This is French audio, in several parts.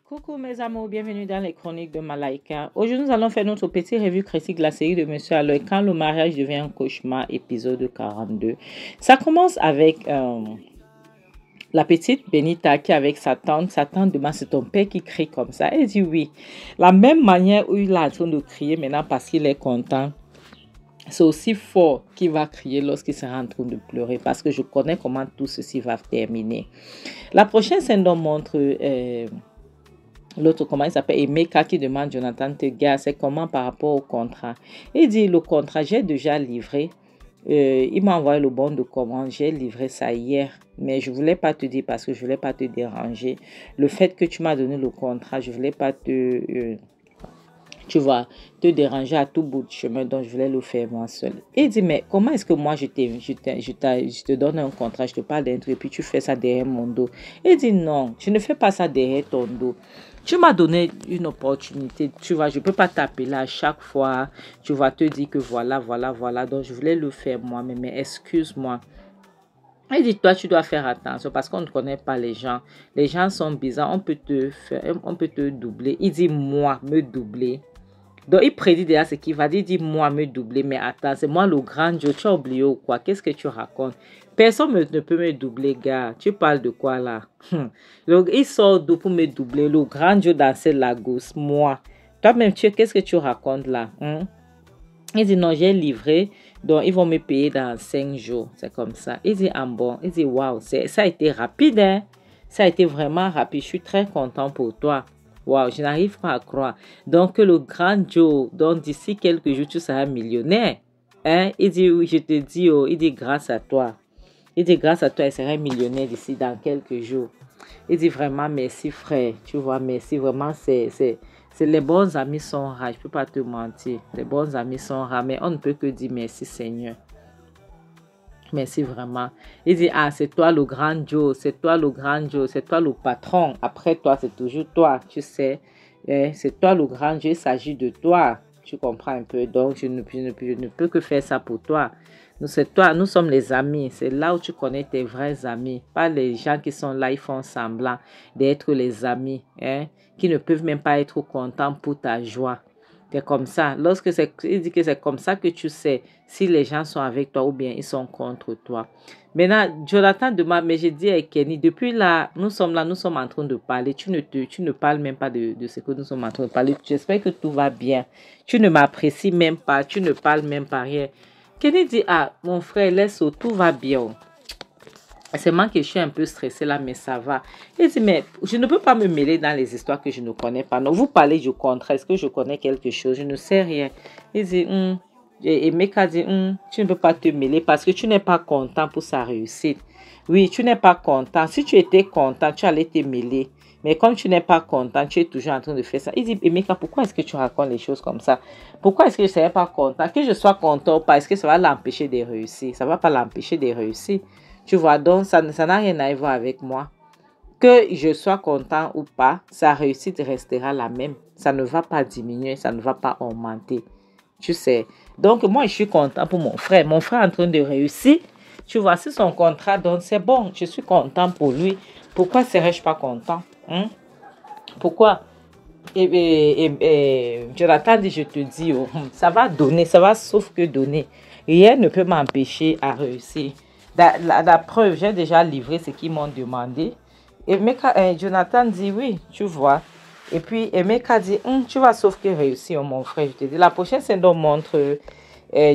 Coucou mes amours, bienvenue dans les chroniques de Malaika. Aujourd'hui, nous allons faire notre petite revue critique de la série de Monsieur Aloy, Quand le mariage devient un cauchemar, épisode 42. Ça commence avec la petite Benita qui est avec sa tante. Sa tante demande, c'est ton père qui crie comme ça. Elle dit oui. La même manière où il est en train de crier maintenant parce qu'il est content, c'est aussi fort qu'il va crier lorsqu'il sera en train de pleurer parce que je connais comment tout ceci va terminer. La prochaine scène nous montre l'autre, comment il s'appelle, Emeka, qui demande Jonathan Tega, c'est comment par rapport au contrat. Il dit, le contrat, j'ai déjà livré. Il m'a envoyé le bon de commande, j'ai livré ça hier, mais je ne voulais pas te dire parce que je ne voulais pas te déranger. Le fait que tu m'as donné le contrat, je ne voulais pas te déranger à tout bout de chemin, donc je voulais le faire moi seul. Il dit, mais comment est-ce que moi je te donne un contrat, je te parle d'un truc et puis tu fais ça derrière mon dos? Il dit, non, je ne fais pas ça derrière ton dos. Tu m'as donné une opportunité, tu vois, je ne peux pas t'appeler à chaque fois, tu vas te dire que voilà, donc je voulais le faire moi-même, mais excuse-moi. Il dit, toi, tu dois faire attention parce qu'on ne connaît pas les gens. Les gens sont bizarres, on peut te doubler. Il dit, moi, me doubler. Donc, il prédit déjà ce qu'il va dire. Il dit, moi, me doubler. Mais attends, c'est moi le grand Joe. Tu as oublié ou quoi? Qu'est-ce que tu racontes? Personne ne peut me doubler, gars. Tu parles de quoi, là? Donc, il sort d'où pour me doubler? Le grand Joe dans cette Lagos. Moi. Toi-même, qu'est-ce que tu racontes, là? Il dit, non, j'ai livré. Donc, ils vont me payer dans 5 jours. C'est comme ça. Il dit, ah bon. Il dit, waouh, ça a été rapide, hein? Ça a été vraiment rapide. Je suis très content pour toi. Waouh, je n'arrive pas à croire. Donc, le grand Joe, donc d'ici quelques jours, tu seras millionnaire. Hein? Il dit, oui, je te dis, oh, il dit, grâce à toi. Il dit, grâce à toi, il sera millionnaire d'ici dans quelques jours. Il dit, vraiment, merci, frère. Tu vois, merci, vraiment, c'est les bons amis sont rares. Je ne peux pas te mentir. Les bons amis sont rares, mais on ne peut que dire merci, Seigneur. Merci vraiment. Il dit, ah, c'est toi le grand Joe, c'est toi le grand Joe, c'est toi le patron. Après toi, c'est toujours toi, tu sais. C'est toi le grand Joe, il s'agit de toi. Tu comprends un peu. Donc, je ne peux que faire ça pour toi. C'est toi, nous sommes les amis. C'est là où tu connais tes vrais amis. Pas les gens qui sont là, ils font semblant d'être les amis. Qui ne peuvent même pas être contents pour ta joie. C'est comme ça. Il dit que c'est comme ça que tu sais si les gens sont avec toi ou bien ils sont contre toi. Maintenant, Jonathan demande, mais j'ai dit à Kenny, depuis là, nous sommes en train de parler. Tu ne parles même pas de ce que nous sommes en train de parler. J'espère que tout va bien. Tu ne m'apprécies même pas. Tu ne parles même pas rien. Kenny dit, ah, mon frère, laisse, tout va bien. C'est moi que je suis un peu stressée là, mais ça va. Il dit, mais je ne peux pas me mêler dans les histoires que je ne connais pas. Non, vous parlez du contrat. Est-ce que je connais quelque chose? Je ne sais rien. Il dit, et Meka dit, tu ne peux pas te mêler parce que tu n'es pas content pour sa réussite. Oui, tu n'es pas content. Si tu étais content, tu allais te mêler. Mais comme tu n'es pas content, tu es toujours en train de faire ça. Il dit, Emeka, pourquoi est-ce que tu racontes les choses comme ça? Pourquoi est-ce que je ne serais pas content? Que je sois content parce que ça va l'empêcher de réussir. Ça ne va pas l'empêcher de réussir. Tu vois, donc ça n'a rien à voir avec moi. Que je sois content ou pas, sa réussite restera la même. Ça ne va pas diminuer, ça ne va pas augmenter. Tu sais. Donc, moi, je suis content pour mon frère. Mon frère est en train de réussir. Tu vois, si son contrat donne, c'est bon. Je suis content pour lui. Pourquoi serais-je pas content? Pourquoi? Jonathan dit, je te dis, oh, ça va donner, ça va sauf que donner. Rien ne peut m'empêcher à réussir. La preuve, j'ai déjà livré ce qu'ils m'ont demandé. Et Jonathan dit oui, tu vois. Et puis Emeka dit, tu vas sauf que réussir, mon frère. Je te dis, la prochaine scène montre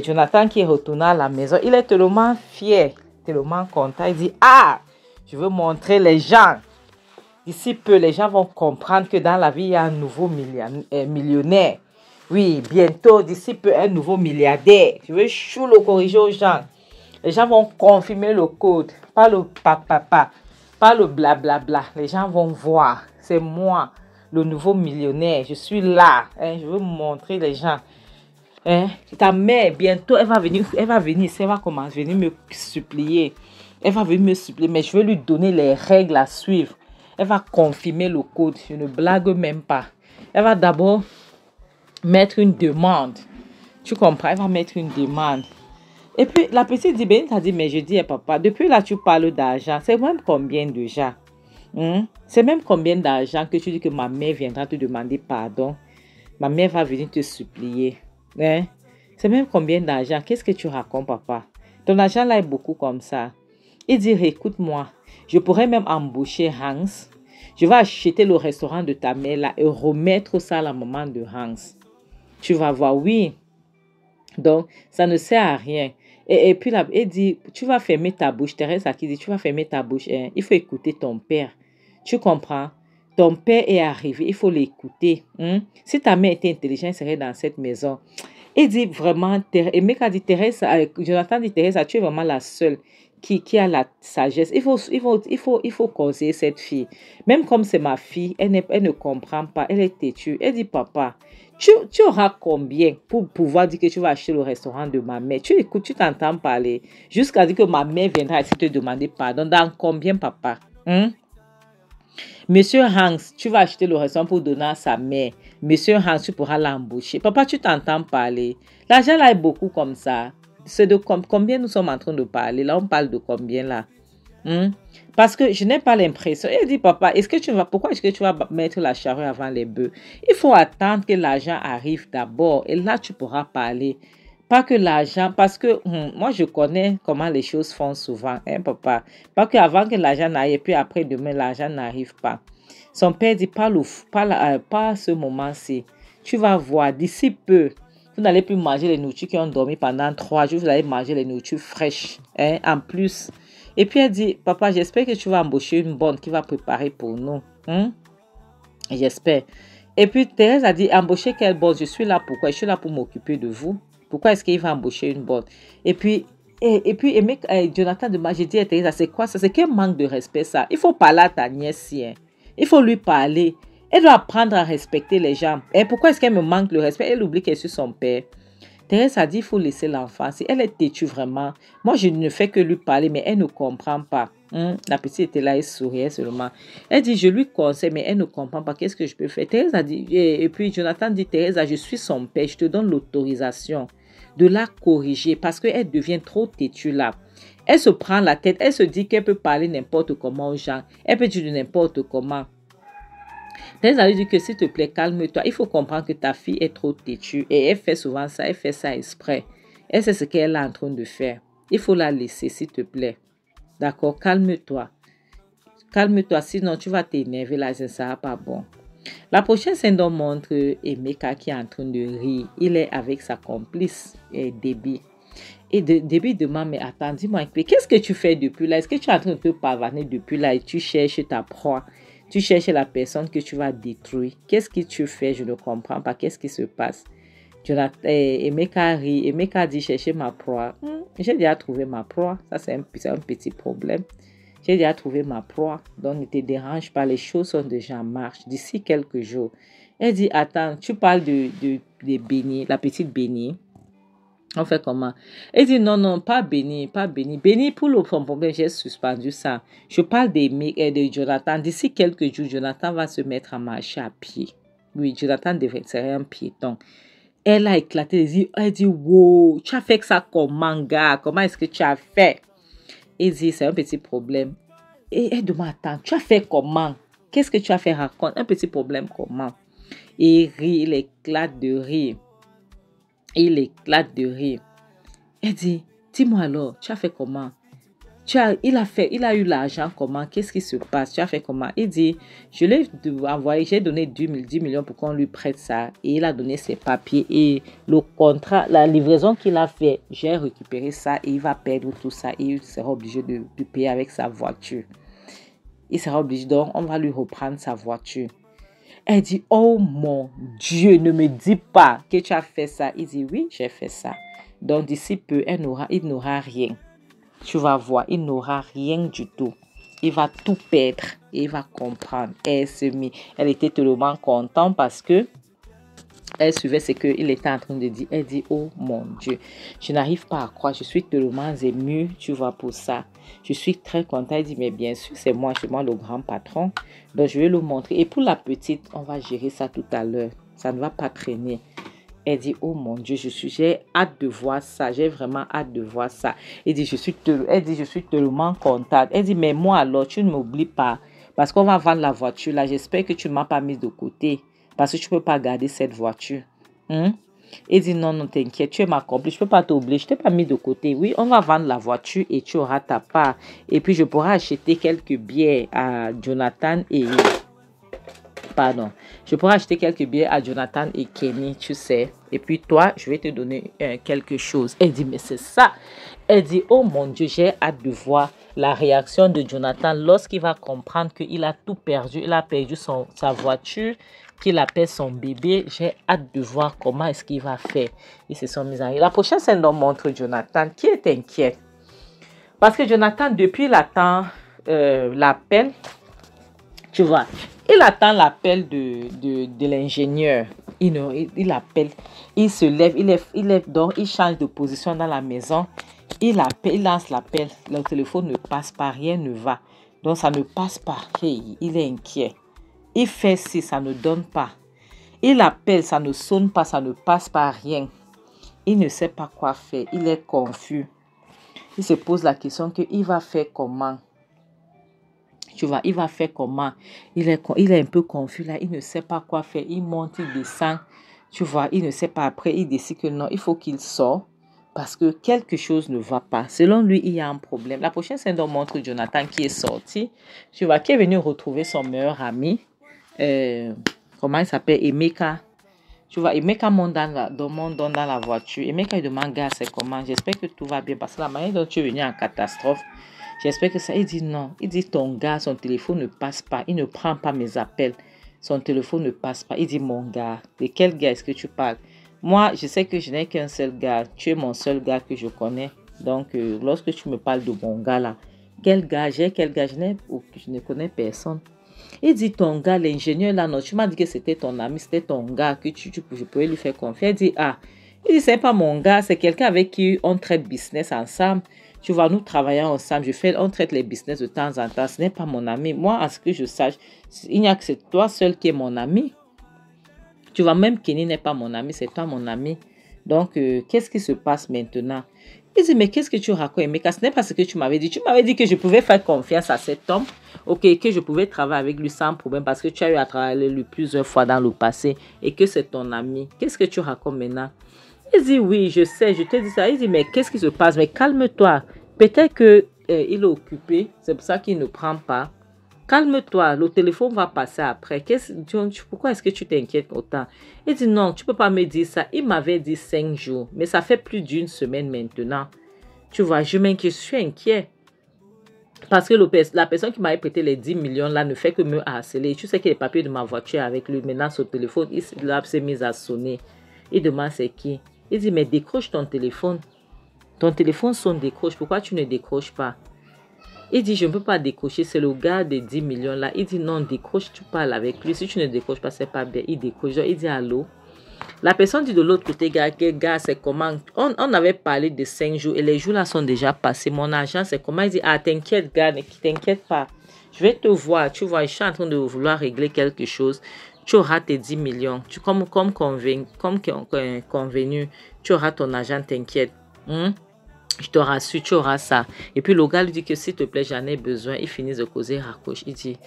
Jonathan qui est retourné à la maison. Il est tellement fier, tellement content. Il dit, ah, je veux montrer les gens. D'ici peu, les gens vont comprendre que dans la vie, il y a un nouveau millionnaire. Oui, bientôt, d'ici peu, un nouveau milliardaire. Je veux chou le corriger aux gens. Les gens vont confirmer le code, pas le papa, pas le blablabla. Les gens vont voir, c'est moi, le nouveau millionnaire. Je suis là, je veux montrer les gens. Ta mère, bientôt, elle va venir, elle va commencer, venir me supplier. Elle va venir me supplier, mais je vais lui donner les règles à suivre. Elle va confirmer le code, je ne blague même pas. Elle va d'abord mettre une demande. Tu comprends? Elle va mettre une demande. Et puis, la petite dit, ben, t'as dit, mais je dis, eh, papa, depuis là, tu parles d'argent. C'est même combien déjà? C'est même combien d'argent que tu dis que ma mère viendra te demander pardon? Ma mère va venir te supplier. Hein? C'est même combien d'argent? Qu'est-ce que tu racontes, papa? Ton argent là est beaucoup comme ça. Il dit, écoute-moi, je pourrais même embaucher Hans. Je vais acheter le restaurant de ta mère là et remettre ça à la maman de Hans. Tu vas voir, oui. Donc, ça ne sert à rien. Et puis là, il dit, tu vas fermer ta bouche. Thérèse qui dit, tu vas fermer ta bouche. Hein. Il faut écouter ton père. Tu comprends? Ton père est arrivé, il faut l'écouter. Si ta mère était intelligente, elle serait dans cette maison. Il dit vraiment, et Meka dit, Thérèse, Jonathan dit, Thérèse, tu es vraiment la seule qui a la sagesse. Il faut conseiller cette fille. Même comme c'est ma fille, elle ne comprend pas, elle est têtue. Elle dit, papa, tu auras combien pour pouvoir dire que tu vas acheter le restaurant de ma mère? Tu écoutes, tu t'entends parler. Jusqu'à dire que ma mère viendra ici te demander pardon. Dans combien, papa? Monsieur Hans, tu vas acheter le restaurant pour donner à sa mère. Monsieur Hans, tu pourras l'embaucher. Papa, tu t'entends parler. L'argent là est beaucoup comme ça. C'est de combien nous sommes en train de parler. Là, on parle de combien là? Parce que je n'ai pas l'impression. Il dit, papa, pourquoi est-ce que tu vas mettre la charrue avant les bœufs? Il faut attendre que l'argent arrive d'abord. Et là, tu pourras parler. Pas que l'argent, parce que moi, je connais comment les choses font souvent, hein, papa. Pas qu'avant que l'argent n'arrive, puis après, demain, l'argent n'arrive pas. Son père dit, pas à ce moment-ci. Tu vas voir, d'ici peu, vous n'allez plus manger les nourritures qui ont dormi pendant 3 jours, vous allez manger les nourritures fraîches, hein, en plus. Et puis, elle dit, papa, j'espère que tu vas embaucher une bonne qui va préparer pour nous. J'espère. Et puis, Thérèse a dit, embaucher quelle bonne? Je suis là pourquoi? Je suis là pour m'occuper de vous. Pourquoi est-ce qu'il va embaucher une bonne? Et puis, Jonathan demande, j'ai dit à Thérèse, c'est quoi ça? C'est quel manque de respect ça? Il faut parler à ta nièce, hein. Il faut lui parler. Elle doit apprendre à respecter les gens. Et pourquoi est-ce qu'elle me manque le respect? Elle oublie qu'elle est son père. Thérèse a dit, il faut laisser l'enfant. Si elle est têtue vraiment, moi je ne fais que lui parler, mais elle ne comprend pas. La petite était là, elle souriait seulement. Elle dit, je lui conseille, mais elle ne comprend pas. Qu'est-ce que je peux faire? Thérèse a dit, et puis Jonathan dit, Thérèse, je suis son père, je te donne l'autorisation de la corriger parce qu'elle devient trop têtue là. Elle se prend la tête, elle se dit qu'elle peut parler n'importe comment aux gens. Elle peut dire n'importe comment. Thérèse a dit que s'il te plaît, calme-toi. Il faut comprendre que ta fille est trop têtue et elle fait souvent ça, elle fait ça exprès. Elle sait ce qu'elle est en train de faire. Il faut la laisser, s'il te plaît. D'accord, calme-toi. Calme-toi, sinon tu vas t'énerver là, ça ne sera pas bon. La prochaine scène montre Emeka qui est en train de rire. Il est avec sa complice, Debbie. Et Debbie demande, mais attends, dis-moi, qu'est-ce que tu fais depuis là? Est-ce que tu es en train de te pavaner depuis là et tu cherches ta proie? Tu cherches la personne que tu vas détruire. Qu'est-ce que tu fais? Je ne comprends pas. Qu'est-ce qui se passe? Emeka rit. Emeka dit, chercher ma proie. J'ai déjà trouvé ma proie. Ça, c'est un petit problème. J'ai déjà trouvé ma proie. Donc, ne te dérange pas. Les choses sont déjà en marche. D'ici quelques jours. Elle dit, attends, tu parles de Béni, la petite Béni. On fait comment? Elle dit, non, pas Béni, pas Béni. Béni, pour son problème, j'ai suspendu ça. Je parle de Jonathan. D'ici quelques jours, Jonathan va se mettre à marcher à pied. Oui, Jonathan serait un piéton. Elle a éclaté les yeux. Elle dit, wow, tu as fait ça comment, gars? Comment est-ce que tu as fait? Il dit, c'est un petit problème. Et elle demande, attends, tu as fait comment? Qu'est-ce que tu as fait? Raconte. Un petit problème comment? Et il rit, il éclate de rire. Il éclate de rire. Elle dit, dis-moi alors, tu as fait comment? Il a eu l'argent comment? Qu'est-ce qui se passe? Tu as fait comment? Il dit, je l'ai envoyé, j'ai donné 10 millions pour qu'on lui prête ça. Et il a donné ses papiers et le contrat, la livraison qu'il a fait, j'ai récupéré ça et il va perdre tout ça et il sera obligé de payer avec sa voiture. Il sera obligé, donc on va lui reprendre sa voiture. Elle dit, oh mon Dieu, ne me dis pas que tu as fait ça. Il dit, oui, j'ai fait ça. Donc d'ici peu, il n'aura rien. Tu vas voir, il n'aura rien du tout. Il va tout perdre et il va comprendre. Elle était tellement contente parce que elle suivait ce qu'il était en train de dire. Elle dit, oh mon Dieu, je n'arrive pas à croire. Je suis tellement émue, tu vois, pour ça. Je suis très contente. Elle dit, mais bien sûr, c'est moi le grand patron. Donc, je vais le montrer. Et pour la petite, on va gérer ça tout à l'heure. Ça ne va pas traîner. Elle dit, oh mon Dieu, j'ai hâte de voir ça. J'ai vraiment hâte de voir ça. Elle dit, je suis tellement contente. Elle dit, mais moi alors, tu ne m'oublies pas. Parce qu'on va vendre la voiture là. J'espère que tu ne m'as pas mise de côté. Parce que tu ne peux pas garder cette voiture. Elle dit, non, non, t'inquiète, tu es ma complice. Je ne peux pas t'oublier. Je ne t'ai pas mis de côté. Oui, on va vendre la voiture et tu auras ta part. Et puis, je pourrai acheter quelques billets à Jonathan et... Pardon, je pourrais acheter quelques billets à Jonathan et Kenny, tu sais. Et puis toi, je vais te donner quelque chose. Elle dit, mais c'est ça. Elle dit, oh mon Dieu, j'ai hâte de voir la réaction de Jonathan lorsqu'il va comprendre qu'il a tout perdu. Il a perdu sa voiture, qu'il appelle son bébé. J'ai hâte de voir comment est-ce qu'il va faire. Ils se sont mis en rire. La prochaine scène nous montre Jonathan qui est inquiet. Parce que Jonathan, depuis, il attend l'appel. Tu vois, il attend l'appel de l'ingénieur. Il appelle, il se lève, il lève donc, il change de position dans la maison. Il appelle, il lance l'appel. Le téléphone ne passe pas, rien ne va. Donc ça ne passe pas. Hey, il est inquiet. Il fait si ça ne donne pas. Il appelle, ça ne sonne pas, ça ne passe pas, rien. Il ne sait pas quoi faire. Il est confus. Il se pose la question qu'il va faire comment. Tu vois, il va faire comment? Il est un peu confus là, il ne sait pas quoi faire. Il monte, il descend. Tu vois, il ne sait pas. Après, il décide que non, il faut qu'il sorte parce que quelque chose ne va pas. Selon lui, il y a un problème. La prochaine scène montre Jonathan qui est sorti. Tu vois, qui est venu retrouver son meilleur ami. Comment il s'appelle? Emeka. Tu vois, Emeka monte dans la voiture. Emeka il demande, gars, c'est comment? J'espère que tout va bien parce que la manière dont tu es venu en catastrophe. J'espère que ça. Il dit non. Il dit ton gars, son téléphone ne passe pas. Il ne prend pas mes appels. Son téléphone ne passe pas. Il dit mon gars. De quel gars est-ce que tu parles? Moi, je sais que je n'ai qu'un seul gars. Tu es mon seul gars que je connais. Donc, lorsque tu me parles de mon gars là, quel gars j'ai? Quel gars je ne connais personne. Il dit ton gars, l'ingénieur là, non, tu m'as dit que c'était ton ami, c'était ton gars, que je pouvais lui faire confiance. Il dit ah. Il dit c'est pas mon gars, c'est quelqu'un avec qui on traite business ensemble. Tu vois, nous travaillons ensemble. On traite les business de temps en temps. Ce n'est pas mon ami. Moi, à ce que je sache, il n'y a que c'est toi seul qui est mon ami. Tu vois, même Kenny n'est pas mon ami. C'est toi mon ami. Donc, qu'est-ce qui se passe maintenant? Il dit, mais qu'est-ce que tu racontes? Mais ce n'est pas ce que tu m'avais dit. Tu m'avais dit que je pouvais faire confiance à cet homme. Ok, que je pouvais travailler avec lui sans problème parce que tu as eu à travailler avec lui plusieurs fois dans le passé et que c'est ton ami. Qu'est-ce que tu racontes maintenant? Il dit, oui, je sais, je te dis ça. Il dit, mais qu'est-ce qui se passe? Mais calme-toi. Peut-être qu'il est occupé. C'est pour ça qu'il ne prend pas. Calme-toi. Le téléphone va passer après. Pourquoi est-ce que tu t'inquiètes autant? Il dit, non, tu ne peux pas me dire ça. Il m'avait dit 5 jours. Mais ça fait plus d'une semaine maintenant. Tu vois, je suis inquiet. Parce que la personne qui m'avait prêté les 10 millions là ne fait que me harceler. Tu sais que les papiers de ma voiture avec lui. Maintenant, son téléphone, il s'est mis à sonner. Il demande c'est qui? Il dit, mais décroche ton téléphone. Ton téléphone sonne, décroche. Pourquoi tu ne décroches pas? Il dit, je ne peux pas décrocher. C'est le gars de 10 millions là. Il dit, non, décroche, tu parles avec lui. Si tu ne décroches pas, c'est pas bien. Il décroche. Il dit, allô? La personne dit de l'autre côté, gars, c'est comment? On avait parlé de 5 jours et les jours là sont déjà passés. Mon argent, c'est comment? Il dit, ah, t'inquiète, gars, ne t'inquiète pas. Je vais te voir. Tu vois, je suis en train de vouloir régler quelque chose. Tu auras tes 10 millions. Comme convenu, tu auras ton argent, t'inquiète. Je te rassure, tu auras ça. Et puis le gars lui dit que s'il te plaît, j'en ai besoin. Il finit de causer, raccroche. Il dit,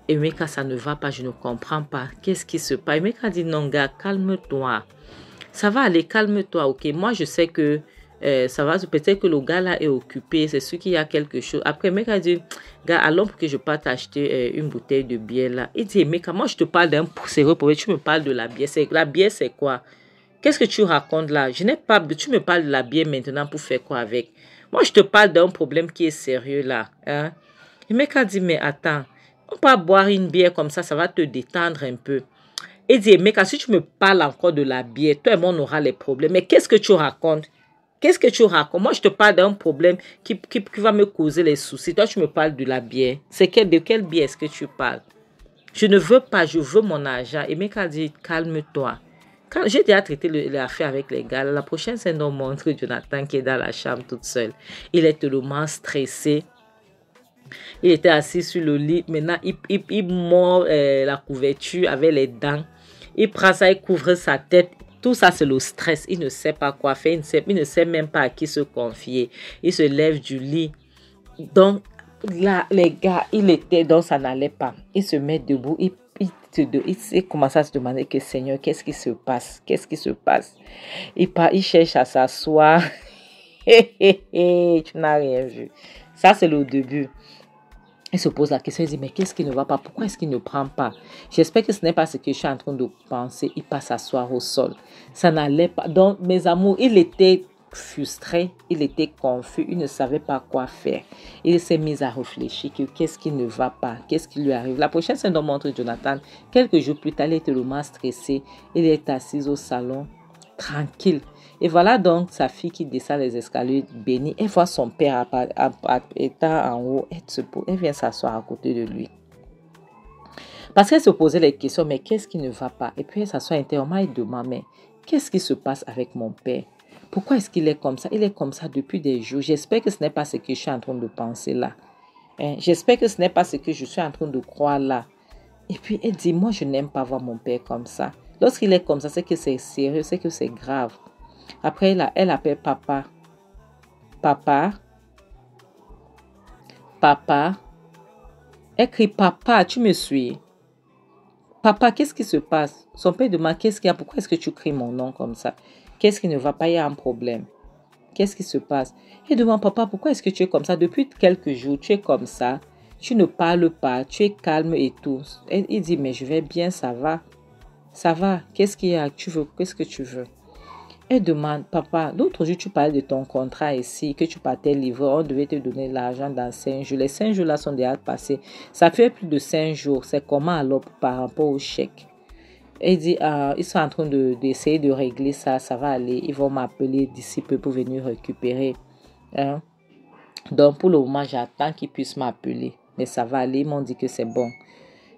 Emeka, ça ne va pas, je ne comprends pas. Qu'est-ce qui se passe? Emeka dit, non, gars, calme-toi. Ça va aller, calme-toi, ok? Moi, je sais que ça va, peut-être que le gars là est occupé, c'est sûr qu'il y a quelque chose. Après, Emeka dit, gars, allons pour que je parte acheter une bouteille de bière là. Il dit, Emeka, moi, je te parle d'un sérieux problème, tu me parles de la bière. La bière, c'est quoi? Qu'est-ce que tu racontes là? Tu me parles de la bière maintenant pour faire quoi avec? Moi, je te parle d'un problème qui est sérieux là. Hein? Le mec a dit, mais attends, on peut boire une bière comme ça va te détendre un peu. Il dit, mec, si tu me parles encore de la bière, toi et moi, on aura les problèmes. Mais qu'est-ce que tu racontes? Qu'est-ce que tu racontes? Moi, je te parle d'un problème qui va me causer les soucis. Toi, tu me parles de la bière. De quelle bière est-ce que tu parles? Je ne veux pas, je veux mon argent. Et le mec a dit, calme-toi. Quand j'ai déjà traité l'affaire avec les gars, la prochaine scène nous montre Jonathan qui est dans la chambre toute seule. Il est tellement stressé. Il était assis sur le lit. Maintenant, il mord la couverture avec les dents. Il prend ça, il couvre sa tête. Tout ça, c'est le stress. Il ne sait pas quoi faire. Il ne sait même pas à qui se confier. Il se lève du lit. Donc, là, les gars, il était, donc ça n'allait pas. Il se met debout. Il commence à se demander que Seigneur, qu'est-ce qui se passe? Qu'est-ce qui se passe? Il cherche à s'asseoir. Tu n'as rien vu. Ça, c'est le début. Il se pose la question, il dit, mais qu'est-ce qui ne va pas? Pourquoi est-ce qu'il ne prend pas? J'espère que ce n'est pas ce que je suis en train de penser. Il passe s'asseoir au sol. Ça n'allait pas. Donc, mes amours, il était frustré, il était confus, il ne savait pas quoi faire. Il s'est mis à réfléchir que qu'est-ce qui ne va pas? Qu'est-ce qui lui arrive? La prochaine scène dont montre Jonathan, quelques jours plus tard, il était le moins stressé. Il est assis au salon, tranquille. Et voilà donc sa fille qui descend les escaliers bénie. Elle voit son père étant en haut. Elle vient s'asseoir à côté de lui. Parce qu'elle se posait les questions, mais qu'est-ce qui ne va pas? Et puis elle s'assoit intérieurement et demande, mais qu'est-ce qui se passe avec mon père? Pourquoi est-ce qu'il est comme ça? Il est comme ça depuis des jours. J'espère que ce n'est pas ce que je suis en train de penser là. J'espère que ce n'est pas ce que je suis en train de croire là. Et puis elle dit, moi je n'aime pas voir mon père comme ça. Lorsqu'il est comme ça, c'est que c'est sérieux, c'est que c'est grave. Après, elle appelle papa. Papa. Papa. Elle crie, papa, tu me suis? Papa, qu'est-ce qui se passe? Son père demande, qu'est-ce qu'il y a? Pourquoi est-ce que tu cries mon nom comme ça? Qu'est-ce qui ne va pas? Il y a un problème. Qu'est-ce qui se passe? Elle demande, papa, pourquoi est-ce que tu es comme ça? Depuis quelques jours, tu es comme ça. Tu ne parles pas, tu es calme et tout. Il dit, mais je vais bien, ça va. Ça va. Qu'est-ce qu'il y a? Tu veux? Qu'est-ce que tu veux? Elle demande, papa, l'autre jour, tu parlais de ton contrat ici, que tu partais livrer, on devait te donner l'argent dans 5 jours. Les 5 jours là sont déjà passés. Ça fait plus de 5 jours. C'est comment alors par rapport au chèque? Elle dit, ils sont en train d'essayer de régler ça, ça va aller. Ils vont m'appeler d'ici peu pour venir récupérer. Hein? Donc pour le moment, j'attends qu'ils puissent m'appeler. Mais ça va aller, ils m'ont dit que c'est bon.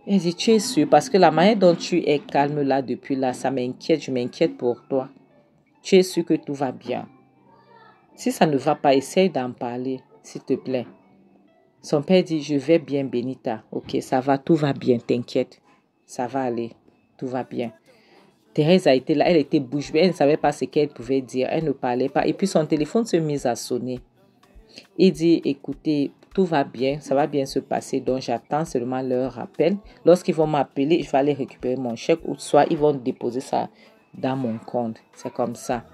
Elle dit, tu es sûr? Parce que la manière dont tu es calme là depuis là, ça m'inquiète, je m'inquiète pour toi. Tu es sûr que tout va bien? Si ça ne va pas, essaye d'en parler, s'il te plaît. Son père dit, je vais bien, Benita. Ok, ça va, tout va bien, t'inquiète. Ça va aller, tout va bien. Thérèse a été là, elle était bouche bée, elle ne savait pas ce qu'elle pouvait dire, elle ne parlait pas. Et puis son téléphone se mit à sonner. Il dit, écoutez, tout va bien, ça va bien se passer, donc j'attends seulement leur appel. Lorsqu'ils vont m'appeler, je vais aller récupérer mon chèque ou soit ils vont déposer ça dans mon compte. C'est comme ça.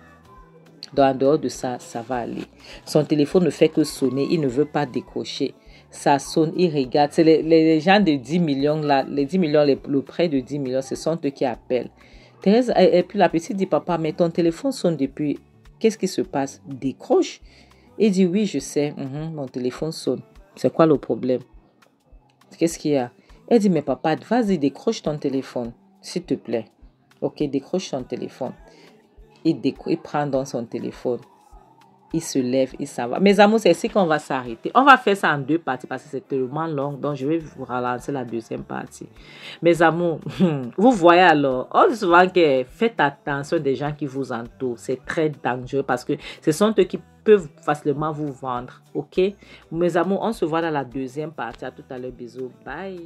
Donc, en dehors de ça, ça va aller. Son téléphone ne fait que sonner. Il ne veut pas décrocher. Ça sonne, il regarde. C'est les gens de 10 millions, là, les 10 millions, le prêt de 10 millions, ce sont eux qui appellent. Thérèse, et puis la petite dit, papa, mais ton téléphone sonne depuis. Qu'est-ce qui se passe? Décroche. Il dit, oui, je sais. Mon téléphone sonne. C'est quoi le problème? Qu'est-ce qu'il y a? Elle dit, mais papa, vas-y, décroche ton téléphone, s'il te plaît. Ok, décroche ton téléphone. Il prend dans son téléphone. Il se lève, il s'en va. Mes amours, c'est ici qu'on va s'arrêter. On va faire ça en 2 parties parce que c'est tellement long. Donc, je vais vous relancer la deuxième partie. Mes amours, vous voyez alors, on dit souvent que faites attention des gens qui vous entourent. C'est très dangereux parce que ce sont eux qui peuvent facilement vous vendre. Ok? Mes amours, on se voit dans la deuxième partie. À tout à l'heure. Bisous. Bye.